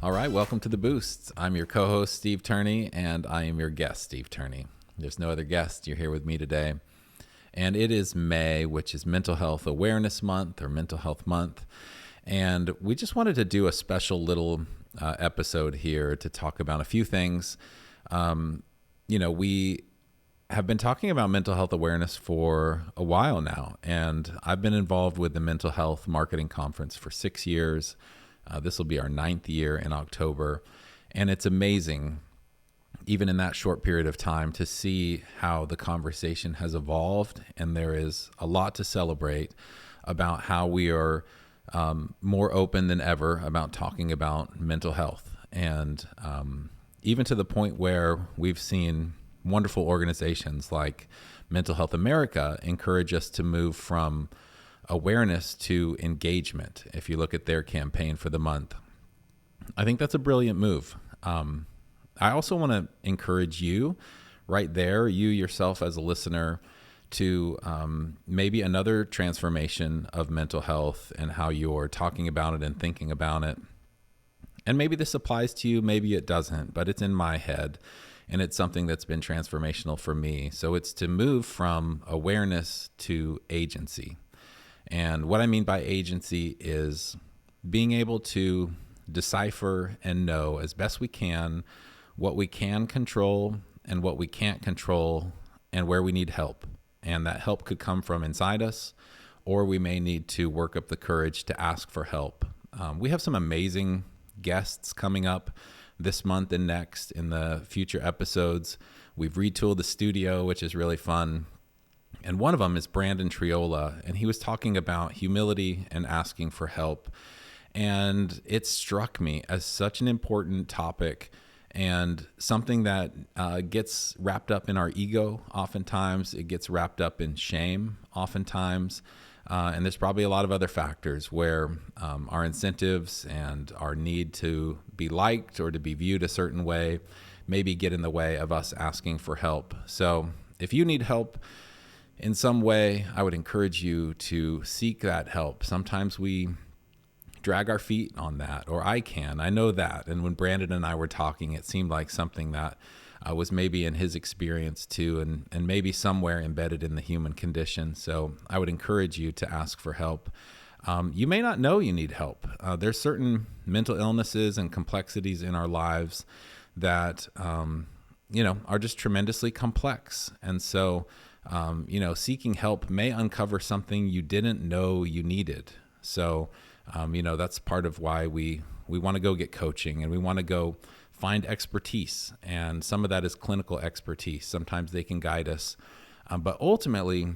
All right, welcome to The Boost. I'm your co-host, Steve Turney, and I am your guest, Steve Turney. There's no other guest. You're here with me today. And it is May, which is Mental Health Awareness Month or Mental Health Month. And we just wanted to do a special little episode here to talk about a few things. We have been talking about mental health awareness for a while now, and I've been involved with the Mental Health Marketing Conference for 6 years. This will be our 9th year in October, and it's amazing, even in that short period of time, to see how the conversation has evolved, and there is a lot to celebrate about how we are more open than ever about talking about mental health, and even to the point where we've seen wonderful organizations like Mental Health America encourage us to move from awareness to engagement. If you look at their campaign for the month, I think that's a brilliant move. I also want to encourage you right there, you yourself as a listener, to maybe another transformation of mental health and how you're talking about it and thinking about it. And maybe this applies to you, maybe it doesn't, but it's in my head. And it's something that's been transformational for me. So it's to move from awareness to agency. And what I mean by agency is being able to decipher and know as best we can what we can control and what we can't control and where we need help. And that help could come from inside us, or we may need to work up the courage to ask for help. We have some amazing guests coming up this month and next in the future episodes. We've retooled the studio, which is really fun. And one of them is Brandon Triola, and he was talking about humility and asking for help. And it struck me as such an important topic and something that gets wrapped up in our ego oftentimes. It gets wrapped up in shame oftentimes. And there's probably a lot of other factors where our incentives and our need to be liked or to be viewed a certain way maybe get in the way of us asking for help. So if you need help in some way, I would encourage you to seek that help. Sometimes we drag our feet on that, or I know that. And when Brandon and I were talking, it seemed like something that was maybe in his experience too, and maybe somewhere embedded in the human condition. So I would encourage you to ask for help. You may not know you need help. There's certain mental illnesses and complexities in our lives that, are just tremendously complex. And so, seeking help may uncover something you didn't know you needed. So, that's part of why we want to go get coaching, and we want to go find expertise. And some of that is clinical expertise. Sometimes they can guide us. But ultimately,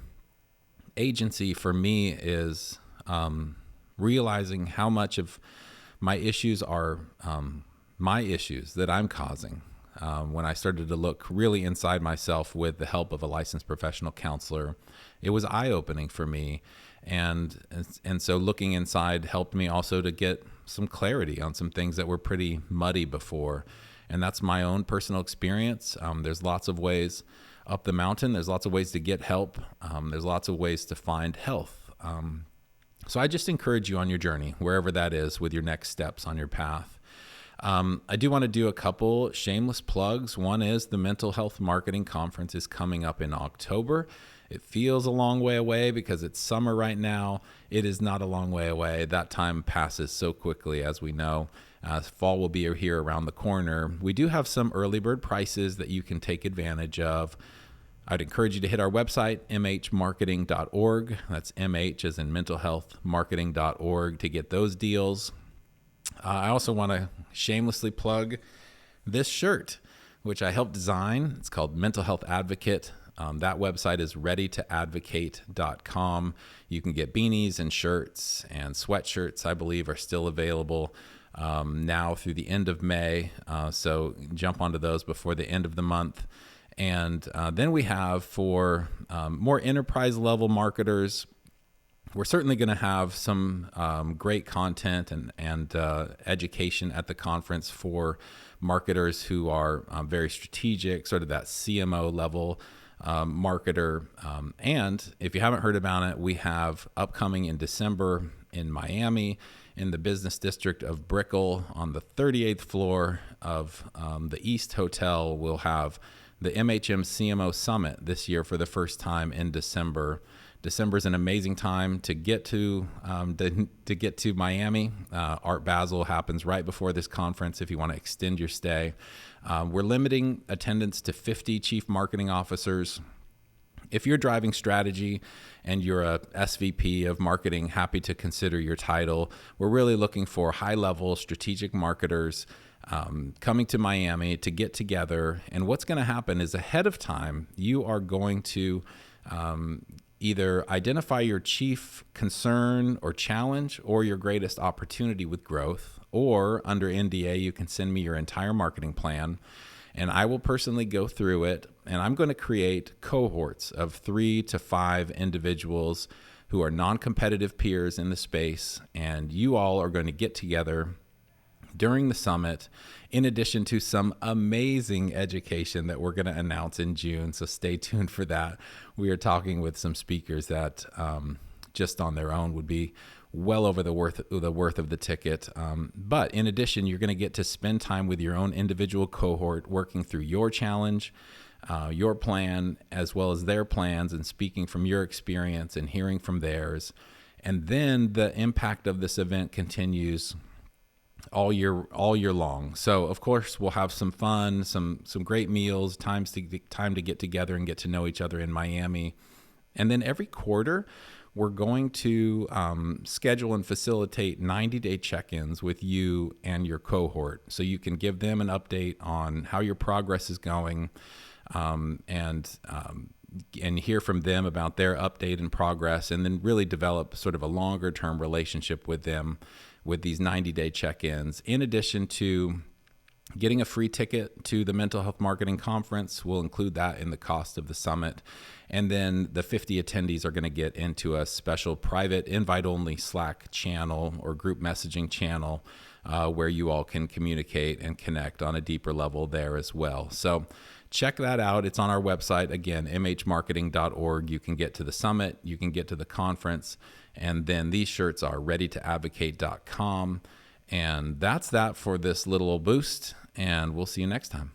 agency for me is realizing how much of my issues are my issues that I'm causing. When I started to look really inside myself with the help of a licensed professional counselor, it was eye-opening for me. And so looking inside helped me also to get some clarity on some things that were pretty muddy before. And that's my own personal experience. There's lots of ways up the mountain. There's lots of ways to get help. There's lots of ways to find health. So I just encourage you on your journey, wherever that is, with your next steps on your path. I do want to do a couple shameless plugs. One is the Mental Health Marketing Conference is coming up in October. It feels a long way away because it's summer right now. It is not a long way away. That time passes so quickly, as we know. Fall will be here around the corner. We do have some early bird prices that you can take advantage of. I'd encourage you to hit our website, mhmarketing.org. That's MH as in mental health marketing.org to get those deals. I also want to shamelessly plug this shirt, which I helped design. It's called Mental Health Advocate. That website is readytoadvocate.com. You can get beanies and shirts, and sweatshirts, I believe, are still available now through the end of May. So jump onto those before the end of the month. And then we have for more enterprise level marketers, we're certainly going to have some great content and education at the conference for marketers who are very strategic, sort of that CMO level marketer. And if you haven't heard about it, we have upcoming in December in Miami, in the business district of Brickell, on the 38th floor of the East Hotel. We'll have the MHM CMO Summit this year for the first time in December. December is an amazing time to get to Miami. Art Basel happens right before this conference if you want to extend your stay. We're limiting attendance to 50 chief marketing officers. If you're driving strategy and you're a SVP of marketing, happy to consider your title. We're really looking for high-level strategic marketers coming to Miami to get together. And what's going to happen is ahead of time, you are going to either identify your chief concern or challenge or your greatest opportunity with growth, or under NDA, you can send me your entire marketing plan and I will personally go through it. And I'm going to create cohorts of 3 to 5 individuals who are non-competitive peers in the space. And you all are going to get together during the summit, in addition to some amazing education that we're going to announce in June. So stay tuned for that. We are talking with some speakers that just on their own would be well over the worth of the ticket. But in addition, you're going to get to spend time with your own individual cohort, working through your challenge, your plan, as well as their plans, and speaking from your experience and hearing from theirs. And then the impact of this event continues all year long. So of course we'll have some fun, some great meals, time to get together and get to know each other in Miami. And then every quarter we're going to schedule and facilitate 90-day check-ins with you and your cohort, so you can give them an update on how your progress is going, and hear from them about their update and progress, and then really develop sort of a longer-term relationship with them with these 90-day check-ins. In addition to getting a free ticket to the Mental Health Marketing Conference, we'll include that in the cost of the summit. And then the 50 attendees are going to get into a special private invite-only Slack channel or group messaging channel where you all can communicate and connect on a deeper level there as well. So check that out. It's on our website. Again, mhmarketing.org. You can get to the summit. You can get to the conference. And then these shirts are readytoadvocate.com. And that's that for this little boost. And we'll see you next time.